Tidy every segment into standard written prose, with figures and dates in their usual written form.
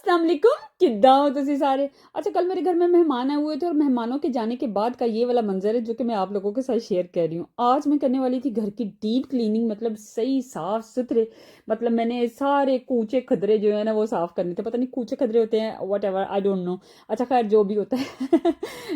अस्सलाम वालेकुम किद्दां हो तुसी सारे। अच्छा, कल मेरे घर में मेहमान आए हुए थे और मेहमानों के जाने के बाद का ये वाला मंजर है जो कि मैं आप लोगों के साथ शेयर कर रही हूँ। आज मैं करने वाली थी घर की डीप क्लीनिंग, मतलब सही साफ सुथरे, मतलब मैंने सारे कूचे खदरे जो है ना वो साफ करने थे। पता नहीं कूचे खदरे होते हैं, what ever, I don't know. अच्छा खैर, जो भी होता है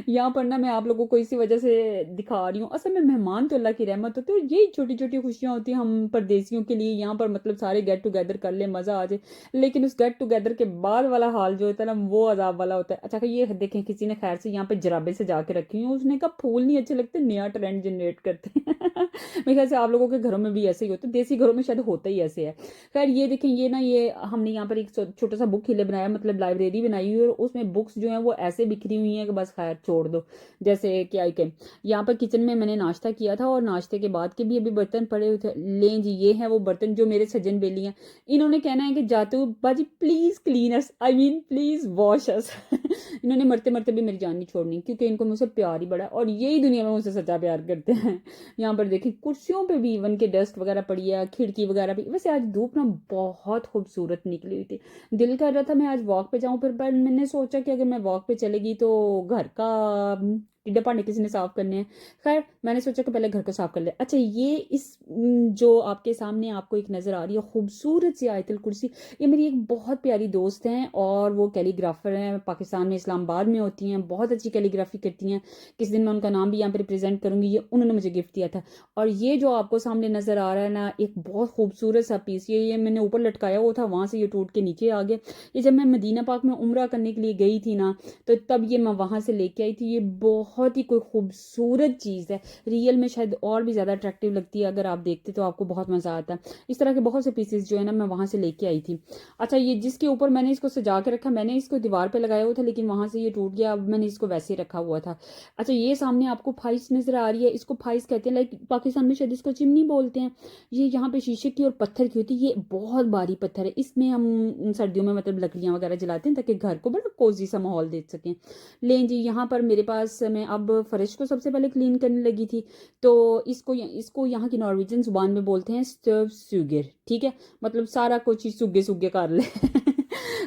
यहाँ पर ना मैं आप लोगों को इसी वजह से दिखा रही हूँ। असल में मेहमान तो अल्लाह की रहमत होती है, यही छोटी छोटी खुशियाँ होती हैं हम परदेसियों के लिए। यहाँ पर मतलब सारे गेट टुगेदर कर ले, मज़ा आ जाए। लेकिन उस गेट टुगेदर के बाद वाला हाल जो होता है ना वो अजाब वाला होता है। अच्छा ये देखें, किसी ने खैर से यहाँ पे जराबे से जाके रखी हुई, उसने कहा फूल नहीं अच्छे लगते, नया ट्रेंड जनरेट करते हैं मेरे ख्याल से आप लोगों के घरों में भी ऐसे ही होता है, देसी घरों में शायद होता ही ऐसे है। खैर ये देखें, ये ना ये हमने यहाँ पर एक छोटा सा बुक हिले बनाया, मतलब लाइब्रेरी बनाई हुई है, और उसमें बुक्स जो है वो ऐसे बिखरी हुई हैं कि बस खैर छोड़ दो। जैसे क्या के यहाँ पर किचन में मैंने नाश्ता किया था और नाश्ते के बाद के भी अभी बर्तन पड़े हुए थे। लें जी, ये है वो बर्तन जो मेरे सज्जन बेली हैं। इन्होंने कहना है कि जातू बाजी please clean us, I mean please wash us इन्होंने मरते मरते भी मेरी जान नहीं छोड़नी, क्योंकि इनको मुझसे प्यार ही बड़ा है और यही दुनिया में मुझसे सच्चा प्यार करते हैं। यहाँ पर देखिए कुर्सियों पे भी इवन के डस्ट वगैरह पड़ी है, खिड़की वगैरह भी। वैसे आज धूप ना बहुत खूबसूरत निकली हुई थी, दिल कर रहा था मैं आज वॉक पे जाऊं, फिर पर मैंने सोचा कि अगर मैं वॉक पे चलेगी तो घर का टिड्डे भांडे किसी ने साफ करने हैं। खैर मैंने सोचा कि पहले घर को साफ कर ले। अच्छा ये इस जो आपके सामने आपको एक नज़र आ रही है खूबसूरत सी आयतुल कुर्सी, ये मेरी एक बहुत प्यारी दोस्त हैं और वो कैलीग्राफर हैं, पाकिस्तान में इस्लामाबाद में होती हैं, बहुत अच्छी कैलीग्राफी करती हैं। किस दिन मैं उनका नाम भी यहाँ पर रिप्रेजेंट करूँगी, ये उन्होंने मुझे गिफ्ट दिया था। और ये जो आपको सामने नज़र आ रहा है ना, एक बहुत खूबसूरत सा पीस, ये मैंने ऊपर लटकाया हुआ था, वहाँ से ये टूट के नीचे आ गया। ये जब मैं मदीना पाक में उम्रा करने के लिए गई थी ना, तो तब ये मैं वहाँ से लेके आई थी। ये बहुत ही कोई खूबसूरत चीज़ है, रियल में शायद और भी ज़्यादा अट्रैक्टिव लगती है, अगर आप देखते तो आपको बहुत मज़ा आता है। इस तरह के बहुत से पीसेस जो है ना मैं वहाँ से लेके आई थी। अच्छा ये जिसके ऊपर मैंने इसको सजा के रखा, मैंने इसको दीवार पे लगाया हुआ था लेकिन वहाँ से ये टूट गया, अब मैंने इसको वैसे ही रखा हुआ था। अच्छा ये सामने आपको फाइस नज़र आ रही है, इसको फाइस कहते हैं, लाइक पाकिस्तान में शायद इसको चिमनी बोलते हैं। ये यहाँ पे शीशे की और पत्थर की होती है, ये बहुत भारी पत्थर है, इसमें हम सर्दियों में मतलब लकड़ियाँ वगैरह जलाते हैं ताकि घर को बड़ा कोजी सा माहौल दे सकें। लें जी, यहाँ पर मेरे पास मैं अब फर्श को सबसे पहले क्लीन करने लगी थी। तो इसको यहाँ की नॉर्वेजियन जुबान में बोलते हैं स्टव सुगर, ठीक है, मतलब सारा कुछ ही सुगे सुगे कर ले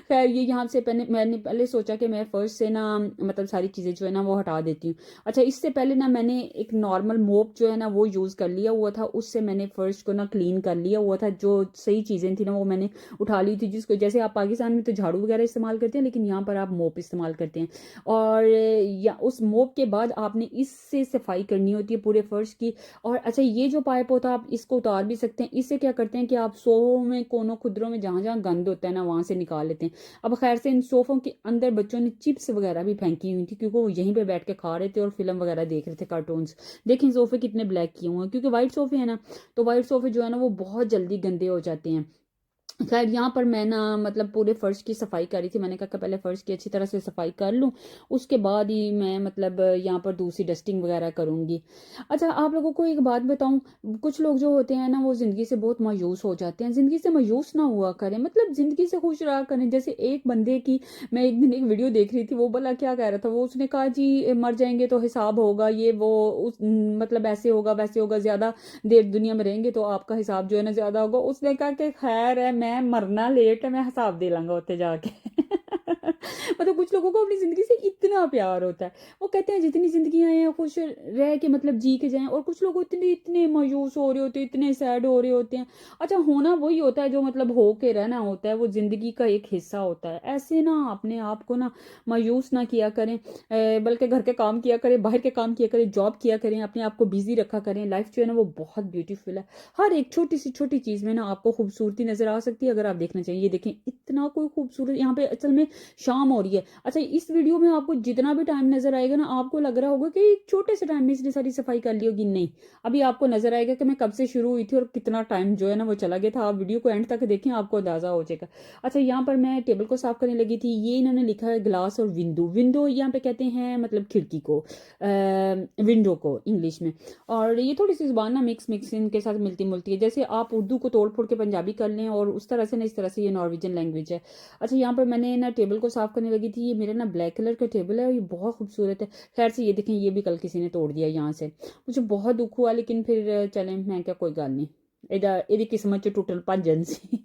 खैर ये यहाँ से मैंने पहले सोचा कि मैं फर्स्ट से ना मतलब सारी चीज़ें जो है ना वो हटा देती हूँ। अच्छा इससे पहले ना मैंने एक नॉर्मल मोप जो है ना वो यूज़ कर लिया हुआ था, उससे मैंने फर्स्ट को ना क्लीन कर लिया हुआ था। जो सही चीज़ें थी ना वो मैंने उठा ली थी, जिसको जैसे आप पाकिस्तान में तो झाड़ू वगैरह इस्तेमाल करते हैं, लेकिन यहाँ पर आप मोप इस्तेमाल करते हैं। और या उस मोप के बाद आपने इससे सफाई करनी होती है पूरे फर्श की। और अच्छा ये जो पाइप होता है आप इसको उतार भी सकते हैं। इससे क्या करते हैं कि आप सोफों में कोनों खुदरों में जहाँ जहाँ गंद होता है ना वहाँ से निकाल लेते हैं। अब खैर से इन सोफों के अंदर बच्चों ने चिप्स वगैरह भी फेंकी हुई थी, क्योंकि वो यहीं पे बैठ के खा रहे थे और फिल्म वगैरह देख रहे थे, कार्टून्स। देखें सोफे कितने ब्लैक किए हुए हैं, क्योंकि वाइट सोफे हैं ना, तो वाइट सोफे जो है ना वो बहुत जल्दी गंदे हो जाते हैं। खैर यहाँ पर मैं ना मतलब पूरे फर्श की सफाई कर रही थी, मैंने कहा कि पहले फर्श की अच्छी तरह से सफाई कर लूँ, उसके बाद ही मैं मतलब यहाँ पर दूसरी डस्टिंग वगैरह करूँगी। अच्छा आप लोगों को एक बात बताऊँ, कुछ लोग जो होते हैं ना वो ज़िंदगी से बहुत मायूस हो जाते हैं। ज़िंदगी से मायूस ना हुआ करें, मतलब ज़िंदगी से खुश रहा करें। जैसे एक बंदे की मैं एक दिन एक वीडियो देख रही थी, वो भला क्या कह रहा था, वो उसने कहा जी मर जाएंगे तो हिसाब होगा, ये वो उस मतलब ऐसे होगा वैसे होगा, ज़्यादा देर दुनिया में रहेंगे तो आपका हिसाब जो है ना ज़्यादा होगा। उसने कहा कि खैर है, मैं मरना लेट है, मैं हिसाब दे लांगा उत्ते जाके मतलब कुछ लोगों को अपनी जिंदगी से इतना प्यार होता है, वो कहते हैं जितनी जिंदगी आए हैं खुश रह के मतलब जी के जाएं। और कुछ लोग इतने इतने मायूस हो रहे होते हैं, इतने सैड हो रहे होते हैं। अच्छा होना वही होता है जो मतलब हो के रहना होता है, वो जिंदगी का एक हिस्सा होता है। ऐसे ना अपने आप को ना मायूस ना किया करें, बल्कि घर के काम किया करें, बाहर के काम किया करें, जॉब किया करें, अपने आप को बिजी रखा करें। लाइफ जो है ना वो बहुत ब्यूटीफुल है, हर एक छोटी सी छोटी चीज में ना आपको खूबसूरती नजर आ सकती है, अगर आप देखना चाहिए। ये देखें इतना कोई खूबसूरत, यहाँ पे असल में शाम हो रही है। अच्छा इस वीडियो में आपको जितना भी टाइम नजर आएगा ना, आपको लग रहा होगा कि छोटे से टाइम में इसने सारी सफाई कर ली होगी, नहीं, अभी आपको नजर आएगा कि मैं कब से शुरू हुई थी और कितना टाइम जो है ना वो चला गया था। आप वीडियो को एंड तक देखें, आपको अंदाजा हो जाएगा। अच्छा यहाँ पर मैं टेबल को साफ करने लगी थी, ये इन्होंने लिखा है ग्लास और विंडो, विंडो यहाँ पे कहते हैं मतलब खिड़की को, विंडो को इंग्लिश में। और ये थोड़ी सी जुबान ना मिक्स मिक्स इनके साथ मिलती मुलती है, जैसे आप उर्दू को तोड़ फोड़ के पंजाबी कर लें और उस तरह से ना, इस तरह से ये नॉर्वेजियन लैंग्वेज है। अच्छा यहाँ पर मैंने ना टेबल को साफ करने लगी थी, ये मेरा ना ब्लैक कलर का टेबल है और ये बहुत खूबसूरत है। खैर से ये देखें, ये भी कल किसी ने तोड़ दिया यहाँ से, मुझे बहुत दुख हुआ, लेकिन फिर चलें, मैं क्या, कोई गल नहीं। ਇਹਦੀ किस्मत च टुटल भजन सी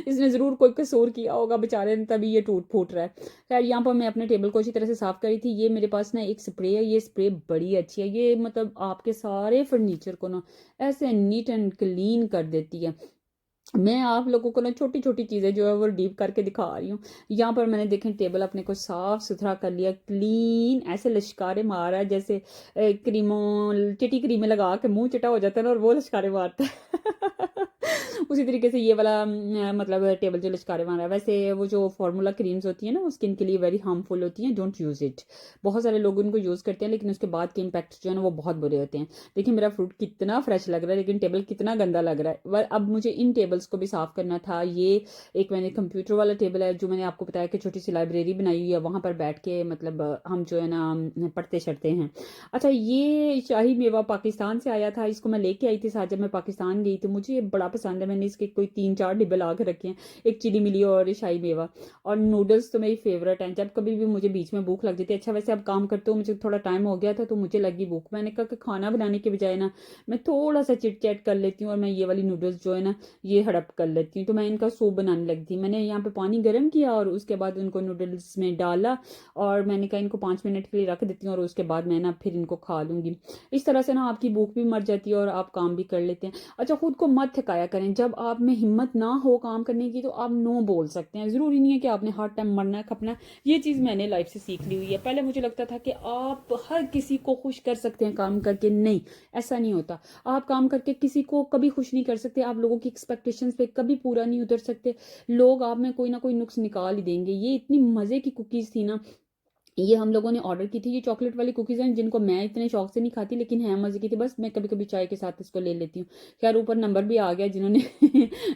इसने ज़रूर कोई कसूर किया होगा बेचारे ने, तभी ये टूट फूट रहा है। खैर यहाँ पर मैं अपने टेबल को अच्छी तरह से साफ़ करी थी। ये मेरे पास ना एक स्प्रे है, ये स्प्रे बड़ी अच्छी है, ये मतलब आपके सारे फर्नीचर को ना ऐसे नीट एंड क्लीन कर देती है। मैं आप लोगों को ना छोटी छोटी चीज़ें जो है वो डीप करके दिखा रही हूँ। यहाँ पर मैंने देखें टेबल अपने को साफ सुथरा कर लिया, क्लीन, ऐसे लश्कारे मारा है जैसे क्रीमों चिटी क्रीमें लगा के मुंह चिटा हो जाता है ना, और वो लश्कारे मारता है उसी तरीके से ये वाला मतलब टेबल जो लश्कारे मारा है। वैसे वो जो फार्मूला क्रीम्स होती है ना, वो स्किन के लिए वेरी हार्मफुल होती हैं, डोंट यूज़ इट। बहुत सारे लोग उनको यूज़ करते हैं लेकिन उसके बाद के इम्पैक्ट जो है ना वो बहुत बुरे होते हैं। देखिए मेरा फ्रूट कितना फ्रेश लग रहा है लेकिन टेबल कितना गंदा लग रहा है। अब मुझे इन टेबल्स को भी साफ करना था। ये एक मैंने कंप्यूटर वाला टेबल है जो मैंने आपको बताया कि छोटी सी लाइब्रेरी बनाई हुई है, वहाँ पर बैठ के मतलब हम जो है ना पढ़ते छढ़ते हैं। अच्छा, ये शाही मेवा पाकिस्तान से आया था, इसको मैं लेके आई थी साथ जब मैं पाकिस्तान गई थी। मुझे ये बड़ा पसंद है, मैंने इसके कोई 3-4 डिब्बे ला के रखे हैं, एक चिली मिली और ये शाही मेवा। और नूडल्स तो मेरी फेवरेट हैं, जब कभी भी मुझे बीच में भूख लग जाती है। अच्छा वैसे अब काम करते हो मुझे थोड़ा टाइम हो गया था तो मुझे लगी भूख, मैंने कहा कि खाना बनाने के बजाय ना मैं थोड़ा सा चिट चैट कर लेती हूँ और मैं ये वाली नूडल्स जो है ना ये हड़प कर लेती हूँ। तो मैं इनका सूप बनाने लगी थी। मैंने यहाँ पे पानी गर्म किया और उसके बाद उनको नूडल्स में डाला और मैंने कहा इनको 5 मिनट के लिए रख देती हूँ और उसके बाद मैं ना फिर इनको खा लूँगी। इस तरह से ना आपकी भूख भी मर जाती है और आप काम भी कर लेते हैं। अच्छा, खुद को मत थकाया करें। जब आप में हिम्मत ना हो काम करने की तो आप नो बोल सकते हैं। ज़रूरी नहीं है कि आपने हर टाइम मरना है खपना है। ये चीज़ मैंने लाइफ से सीख ली हुई है। पहले मुझे लगता था कि आप हर किसी को खुश कर सकते हैं काम करके, नहीं, ऐसा नहीं होता। आप काम करके किसी को कभी खुश नहीं कर सकते, आप लोगों की एक्सपेक्टेशंस पे कभी पूरा नहीं उतर सकते। लोग आप में कोई ना कोई नुक्स निकाल ही देंगे। ये इतनी मज़े की कुकीज़ थी ना, ये हम लोगों ने ऑर्डर की थी। ये चॉकलेट वाली कुकीज़ हैं जिनको मैं इतने शौक से नहीं खाती लेकिन है मज़े की थी, बस मैं कभी कभी चाय के साथ इसको ले लेती हूँ। खैर ऊपर नंबर भी आ गया जिन्होंने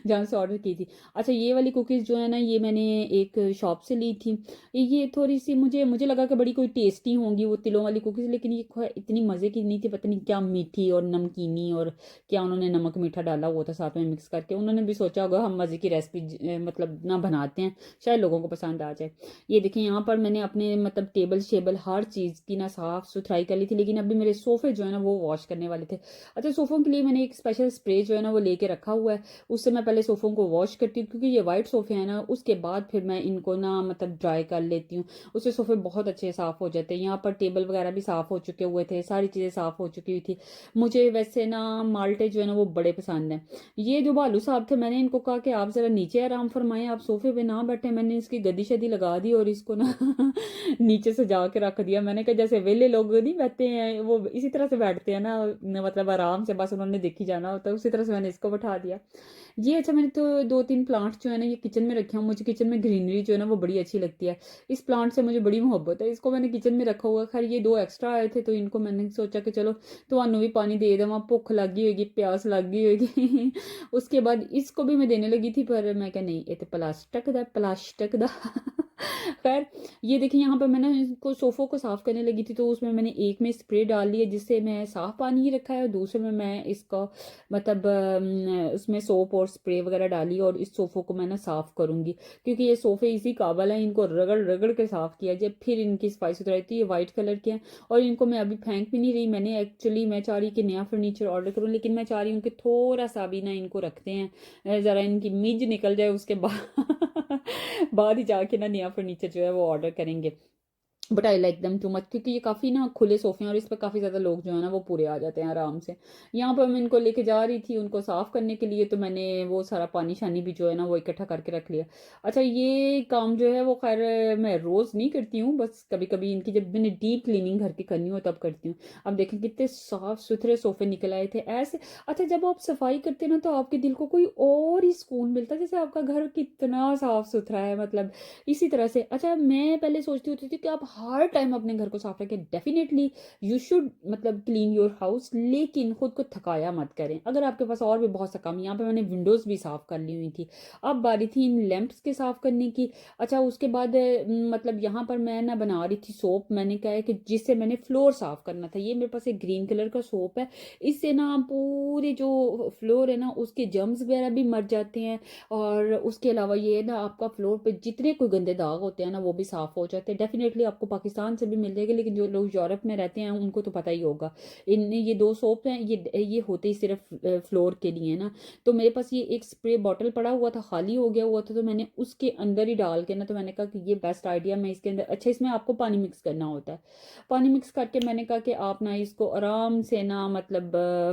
जहाँ से ऑर्डर की थी। अच्छा, ये वाली कुकीज़ जो है ना ये मैंने एक शॉप से ली थी। ये थोड़ी सी मुझे मुझे लगा कि बड़ी कोई टेस्टी होंगी वो तिलों वाली कुकीज़, लेकिन ये इतनी मज़े की नहीं थी। पता नहीं क्या मीठी और नमकीनी और क्या उन्होंने नमक मीठा डाला हुआ था साथ में मिक्स करके। उन्होंने भी सोचा होगा हम मज़े की रेसिपी मतलब ना बनाते हैं, शायद लोगों को पसंद आ जाए। ये देखिए यहाँ पर मैंने अपने मतलब टेबल शेबल हर चीज़ की ना साफ सुथराई कर ली थी, लेकिन अभी मेरे सोफ़े जो है ना वो वॉश करने वाले थे। अच्छा, सोफ़ों के लिए मैंने एक स्पेशल स्प्रे जो है ना वो लेके रखा हुआ है। उससे मैं पहले सोफ़ों को वॉश करती हूँ क्योंकि ये वाइट सोफ़े हैं ना, उसके बाद फिर मैं इनको ना मतलब ड्राई कर लेती हूँ। उससे सोफ़े बहुत अच्छे साफ़ हो जाते हैं। यहाँ पर टेबल वगैरह भी साफ़ हो चुके हुए थे, सारी चीज़ें साफ़ हो चुकी हुई थी। मुझे वैसे ना माल्टे जो है ना वो बड़े पसंद हैं। ये जो भालू साहब थे मैंने इनको कहा कि आप ज़रा नीचे आराम फरमाएं, आप सोफ़े पे ना बैठे। मैंने इसकी गद्दी शदी लगा दी और इसको ना नीचे सजा के रख दिया। मैंने कहा जैसे वेले लोग नहीं बैठते हैं वो इसी तरह से बैठते हैं ना, मतलब आराम से, बस उन्होंने देखी जाना होता है, उसी तरह से मैंने इसको बैठा दिया। ये अच्छा, मैंने तो 2-3 प्लांट्स जो है ना ये किचन में रखे हैं। मुझे किचन में ग्रीनरी जो है ना वो बड़ी अच्छी लगती है। इस प्लांट से मुझे बड़ी मोहब्बत है, इसको मैंने किचन में रखा हुआ। खैर ये 2 एक्स्ट्रा आए थे तो इनको मैंने सोचा कि चलो ਤੁਹਾਨੂੰ भी पानी दे देवां, भुख लगी होगी, प्यास लगी होगी उसके बाद इसको भी मैं देने लगी थी पर मैं क्या, नहीं ये तो प्लास्टिक दा खैर ये देखिए यहाँ पर मैंने इसको सोफ़ों को साफ़ करने लगी थी तो उसमें मैंने एक में स्प्रे डाल लिया जिससे मैं साफ़ पानी ही रखा है और दूसरे में मैं इसका मतलब उसमें सोप और स्प्रे वगैरह डाली और इस सोफ़ों को मैं ना साफ़ करूँगी क्योंकि ये सोफ़े इसी काबल हैं। इनको रगड़ रगड़ के साफ़ किया जाए फिर इनकी सफाई सुथराई। तो ये वाइट कलर के हैं और इनको मैं अभी फेंक भी नहीं रही। मैंने एक्चुअली मैं चाह रही कि नया फर्नीचर ऑर्डर करूँ, लेकिन मैं चाह रही हूँ कि थोड़ा सा भी ना इनको रखते हैं, ज़रा इनकी मिज निकल जाए उसके बाद बाद ही जाके ना नया फर्नीचर जो है वो ऑर्डर करेंगे। But I like them too much क्योंकि ये काफ़ी ना खुले सोफे हैं और इस पर काफ़ी ज़्यादा लोग जो है ना वो पूरे आ जाते हैं आराम से। यहाँ पर मैं इनको लेके जा रही थी उनको साफ़ करने के लिए, तो मैंने वो सारा पानी शानी भी जो है ना वो इकट्ठा करके रख लिया। अच्छा, ये काम जो है वो खैर मैं रोज़ नहीं करती हूँ, बस कभी कभी इनकी जब मैंने डीप क्लीनिंग घर की करनी हो तब करती हूँ। अब देखें कितने साफ़ सुथरे सोफे निकल आए थे ऐसे। अच्छा, जब आप सफाई करते हैं ना तो आपके दिल को कोई और ही सुकून मिलता है, जैसे आपका घर कितना साफ़ सुथरा है मतलब इसी तरह से। अच्छा, मैं पहले सोचती होती थी कि आप हर टाइम अपने घर को साफ रखें, डेफिनेटली यू शुड मतलब क्लीन योर हाउस, लेकिन खुद को थकाया मत करें। अगर आपके पास और भी बहुत सा काम, यहाँ पे मैंने विंडोज़ भी साफ़ कर ली हुई थी। अब बारी थी इन लैंप्स के साफ़ करने की। अच्छा, उसके बाद मतलब यहाँ पर मैं ना बना रही थी सोप। मैंने कहा है कि जिससे मैंने फ्लोर साफ़ करना था। ये मेरे पास एक ग्रीन कलर का सोप है, इससे ना पूरे जो फ्लोर है ना उसके जर्म्स वगैरह भी मर जाते हैं और उसके अलावा ये ना आपका फ्लोर पे जितने कोई गंदे दाग होते हैं ना वो भी साफ़ हो जाते हैं। डेफिनेटली आपको आपको पाकिस्तान से भी मिल जाएगी, लेकिन जो लोग यूरोप में रहते हैं उनको तो पता ही होगा। इन ये 2 सोप हैं, ये होते ही सिर्फ फ्लोर के लिए ना। तो मेरे पास ये एक स्प्रे बॉटल पड़ा हुआ था, खाली हो गया हुआ था, तो मैंने उसके अंदर ही डाल के ना, तो मैंने कहा कि ये बेस्ट आइडिया, मैं इसके अंदर अच्छा इसमें आपको पानी मिक्स करना होता है। पानी मिक्स करके मैंने कहा कि आप ना इसको आराम से ना मतलब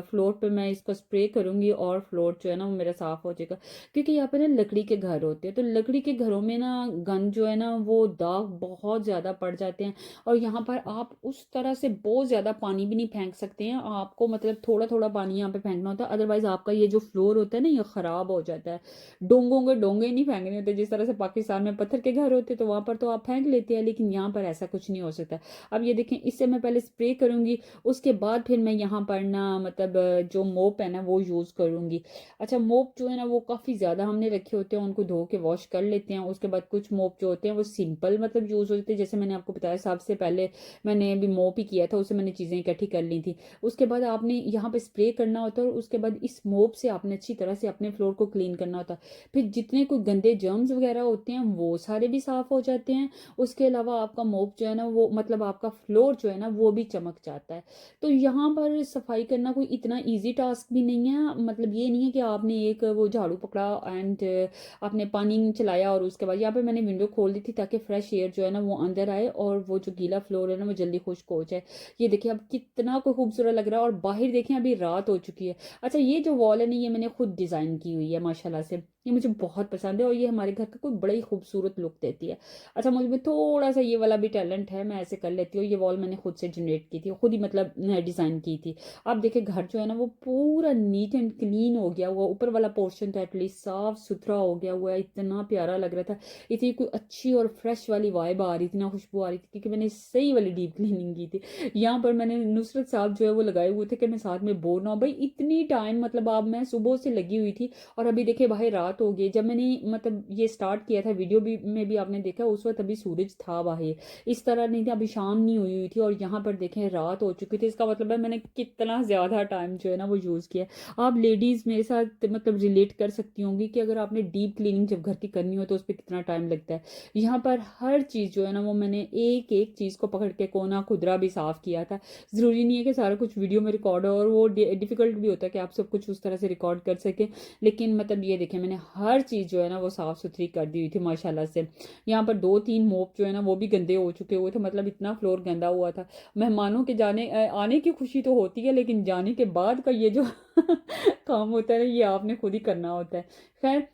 फ्लोर पे मैं इसको स्प्रे करूंगी और फ्लोर जो है ना वो मेरा साफ हो जाएगा। क्योंकि यहाँ पे ना लकड़ी के घर होते हैं, तो लकड़ी के घरों में ना गंद जो है ना वो दाग बहुत ज़्यादा पड़ जाते हैं। और यहाँ पर आप उस तरह से बहुत ज़्यादा पानी भी नहीं फेंक सकते हैं, आपको मतलब थोड़ा थोड़ा पानी यहाँ पे फेंकना होता है, अदरवाइज आपका ये जो फ्लोर होता है ना ये ख़राब हो जाता है। डोंगों के डोंगे नहीं फेंकने होते, जिस तरह से पाकिस्तान में पत्थर के घर होते तो वहाँ पर तो आप फेंक लेते हैं, लेकिन यहाँ पर ऐसा कुछ नहीं हो सकता। अब ये देखें, इससे मैं पहले स्प्रे करूँगी, उसके बाद फिर मैं यहाँ पर ना मतलब जो मोप है ना वो यूज़ करूँगी। अच्छा, मोप जो है ना वो काफ़ी ज़्यादा हमने रखे होते हैं, उनको धो के वॉश कर लेते हैं। उसके बाद कुछ मोप जो होते हैं वो सिंपल मतलब यूज़ होते हैं, जैसे मैंने आपको बताया सबसे पहले मैंने अभी मोप ही किया था, उससे मैंने चीज़ें इकट्ठी कर ली थी। उसके बाद आपने यहाँ पे स्प्रे करना होता है, और उसके बाद इस मोप से आपने अच्छी तरह से अपने फ्लोर को क्लीन करना होता है। फिर जितने कोई गंदे जर्म्स वगैरह होते हैं वो सारे भी साफ़ हो जाते हैं। उसके अलावा आपका मोप जो है ना वो मतलब आपका फ्लोर जो है ना वो भी चमक जाता है। तो यहाँ पर सफाई करना कोई इतना इजी टास्क भी नहीं है, मतलब ये नहीं है कि आपने एक वो झाड़ू पकड़ा एंड आपने पानी चलाया और उसके बाद यहाँ पे मैंने विंडो खोल दी थी ताकि फ्रेश एयर जो है ना वो अंदर आए और वो जो गीला फ्लोर है ना वो जल्दी खुश्क हो जाए। ये देखिए अब कितना कोई खूबसूरत लग रहा है, और बाहर देखें अभी रात हो चुकी है। अच्छा, ये जो वॉल है ना ये मैंने खुद डिज़ाइन की हुई है माशाल्लाह से, ये मुझे बहुत पसंद है और ये हमारे घर का कोई बड़ा ही खूबसूरत लुक देती है। अच्छा, मुझ में थोड़ा सा ये वाला भी टैलेंट है, मैं ऐसे कर लेती हूँ। ये वॉल मैंने खुद से जनरेट की थी, खुद ही मतलब डिज़ाइन की थी। आप देखिए घर जो है ना वो पूरा नीट एंड क्लीन हो गया हुआ, ऊपर वाला पोर्शन तो एटलीस्ट साफ सुथरा हो गया हुआ है, इतना प्यारा लग रहा था। इतनी कोई अच्छी और फ्रेश वाली वाइब आ रही थी ना, खुशबू आ रही थी, क्योंकि मैंने सही वाली डीप क्लीनिंग की थी। यहाँ पर मैंने नुसरत साहब जो है वो लगाए हुए थे कि मैं साथ में बोर ना हो भाई, इतनी टाइम मतलब अब मैं सुबह से लगी हुई थी, और अभी देखिए बाहर रात हो गई। जब मैंने मतलब ये स्टार्ट किया था वीडियो भी में भी आपने देखा उस वक्त अभी सूरज था बाहर, इस तरह नहीं था, अभी शाम नहीं हुई थी, और यहाँ पर देखें रात हो चुकी थी। इसका मतलब है मैंने कितना ज़्यादा टाइम जो है ना वो यूज़ किया। आप लेडीज़ मेरे साथ मतलब रिलेट कर सकती होंगी कि अगर आपने डीप क्लीनिंग जब घर की करनी हो तो उस पर कितना टाइम लगता है। यहाँ पर हर चीज़ जो है ना वो मैंने एक एक चीज़ को पकड़ के कोना खुदरा भी साफ़ किया था। ज़रूरी नहीं है कि सारा कुछ वीडियो में रिकॉर्ड हो, और वो डिफ़िकल्ट भी होता है कि आप सब कुछ उस तरह से रिकॉर्ड कर सकें, लेकिन मतलब ये देखें मैंने हर चीज़ जो है ना वो साफ़ सुथरी कर दी हुई थी माशाल्लाह से। यहाँ पर 2-3 मोप जो है ना वो भी गंदे हो चुके हुए थे, मतलब इतना फ्लोर गंदा हुआ था। मेहमानों के आने की खुशी तो होती है, लेकिन जाने के बाद का ये जो काम होता है ना ये आपने खुद ही करना होता है। खैर,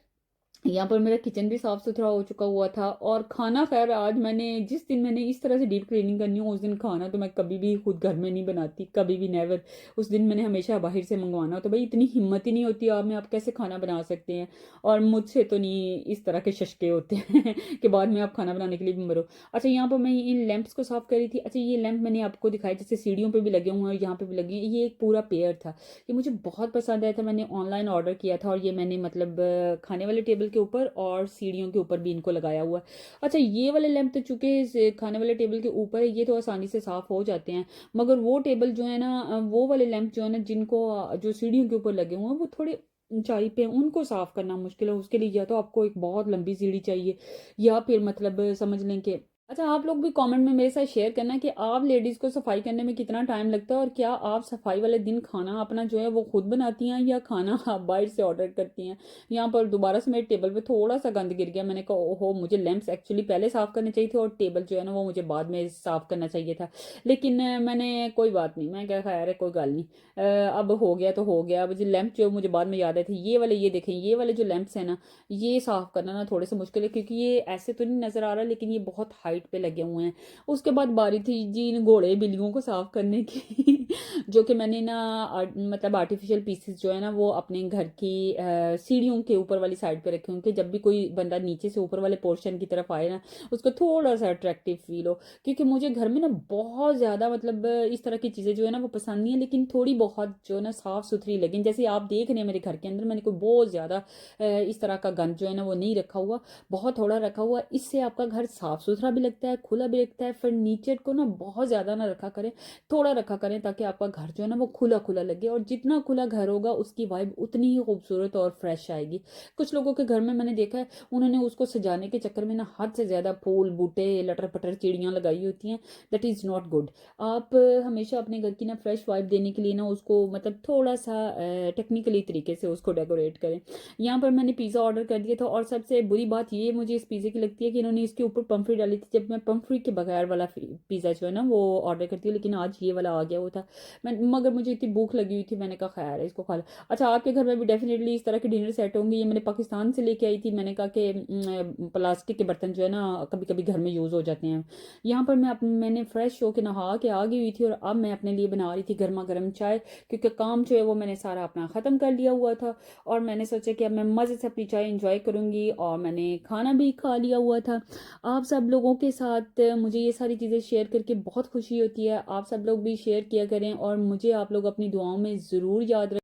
यहाँ पर मेरा किचन भी साफ सुथरा हो चुका हुआ था, और खाना खैर आज मैंने जिस दिन मैंने इस तरह से डीप क्लीनिंग करनी हो उस दिन खाना तो मैं कभी भी खुद घर में नहीं बनाती, कभी भी नेवर। उस दिन मैंने हमेशा बाहर से मंगवाना, तो भाई इतनी हिम्मत ही नहीं होती आप में, आप कैसे खाना बना सकते हैं। और मुझसे तो नहीं इस तरह के शशके होते हैं कि बाद में आप खाना बनाने के लिए भी मरो। अच्छा, यहाँ पर मैं इन लैंप्स को साफ करी थी। अच्छा, ये लैंप मैंने आपको दिखाया जैसे सीढ़ियों पर भी लगे हुए हैं और यहाँ पे भी लगे हैं, ये एक पूरा पेयर था, ये मुझे बहुत पसंद आया था, मैंने ऑनलाइन ऑर्डर किया था, और ये मैंने मतलब खाने वाले टेबल के ऊपर और सीढ़ियों के ऊपर भी इनको लगाया हुआ है। अच्छा, ये वाले लैंप तो चूंकि खाने वाले टेबल के ऊपर है ये तो आसानी से साफ हो जाते हैं, मगर वो टेबल जो है ना वो वाले लैंप जो है ना जिनको जो सीढ़ियों के ऊपर लगे हुए हैं वो थोड़े ऊंचाई पे हैं, उनको साफ करना मुश्किल है। उसके लिए या तो आपको एक बहुत लंबी सीढ़ी चाहिए, या फिर मतलब समझ लें कि अच्छा, आप लोग भी कमेंट में मेरे साथ शेयर करना कि आप लेडीज़ को सफाई करने में कितना टाइम लगता है, और क्या आप सफाई वाले दिन खाना अपना जो है वो खुद बनाती हैं या खाना आप बाहर से ऑर्डर करती हैं। यहाँ पर दोबारा से मेरे टेबल पे थोड़ा सा गंद गिर गया, मैंने कहा ओहो, मुझे लैंप्स एक्चुअली पहले साफ़ करने चाहिए थे और टेबल जो है ना वो मुझे बाद में साफ़ करना चाहिए था, लेकिन मैंने कोई बात नहीं, मैं क्या खैर है कोई गल नहीं। अब हो गया तो हो गया। अब जो लैंप जो मुझे बाद में याद आए थे ये वाले, ये देखें ये वाले जो लैंप्स हैं ना ये साफ़ करना ना थोड़े से मुश्किल है, क्योंकि ये ऐसे तो नहीं नज़र आ रहा लेकिन ये बहुत हाइट पे लगे हुए हैं। उसके बाद बारी थी जी इन घोड़े बिल्लियों को साफ़ करने की जो कि मैंने ना मतलब आर्टिफिशियल पीसेस जो है ना वो अपने घर की सीढ़ियों के ऊपर वाली साइड पे रखे होंगे, जब भी कोई बंदा नीचे से ऊपर वाले पोर्शन की तरफ आए ना उसको थोड़ा सा अट्रैक्टिव फील हो। क्योंकि मुझे घर में ना बहुत ज़्यादा मतलब इस तरह की चीज़ें जो है ना वो पसंद नहीं है, लेकिन थोड़ी बहुत जो है ना साफ़ सुथरी लगी, जैसे आप देख रहे हैं मेरे घर के अंदर मैंने कोई बहुत ज़्यादा इस तरह का गंद जो है ना वो नहीं रखा हुआ, बहुत थोड़ा रखा हुआ। इससे आपका घर साफ़ सुथरा भी लगता है, खुला भी लगता है। फर्नीचर को ना बहुत ज़्यादा ना रखा करें, थोड़ा रखा करें, ताकि आपका घर जो है ना वो खुला खुला लगे, और जितना खुला घर होगा उसकी वाइब उतनी ही खूबसूरत और फ्रेश आएगी। कुछ लोगों के घर में मैंने देखा है, उन्होंने उसको सजाने के चक्कर में ना हद से ज़्यादा फूल बूटे लटर पटर चिड़ियाँ लगाई होती हैं। That is not good. आप हमेशा अपने घर की ना फ्रेश वाइब देने के लिए ना उसको मतलब थोड़ा सा टेक्निकली तरीके से उसको डेकोरेट करें। यहाँ पर मैंने पिज़्ज़ा ऑर्डर कर दिया था, और सबसे बुरी बात ये मुझे इस पिज़्ज़े की लगती है कि इन्होंने इसके ऊपर पम्फ्री डाली थी। जब मैं पम्फ्री के बगैर वाला पिज़्ज़ा जो है ना वो ऑर्डर करती हूँ, लेकिन आज ये वाला आ गया हुआ था। मैं मगर मुझे इतनी भूख लगी हुई थी, मैंने कहा खैर है इसको खा लो। अच्छा, आपके घर में भी डेफिनेटली इस तरह के डिनर सेट होंगे। ये मैंने पाकिस्तान से लेके आई थी। मैंने कहा कि प्लास्टिक के बर्तन जो है ना कभी कभी घर में यूज़ हो जाते हैं। यहाँ पर मैंने फ्रेश होके नहा के आ गई हुई थी, और अब मैं अपने लिए बना रही थी गर्मा गर्म चाय, क्योंकि काम जो है वो मैंने सारा अपना ख़त्म कर लिया हुआ था। और मैंने सोचा कि अब मैं मज़े से अपनी चाय इंजॉय करूँगी, और मैंने खाना भी खा लिया हुआ था। आप सब लोगों के साथ मुझे ये सारी चीज़ें शेयर करके बहुत खुशी होती है। आप सब लोग भी शेयर किया करें, और मुझे आप लोग अपनी दुआओं में ज़रूर याद रखें।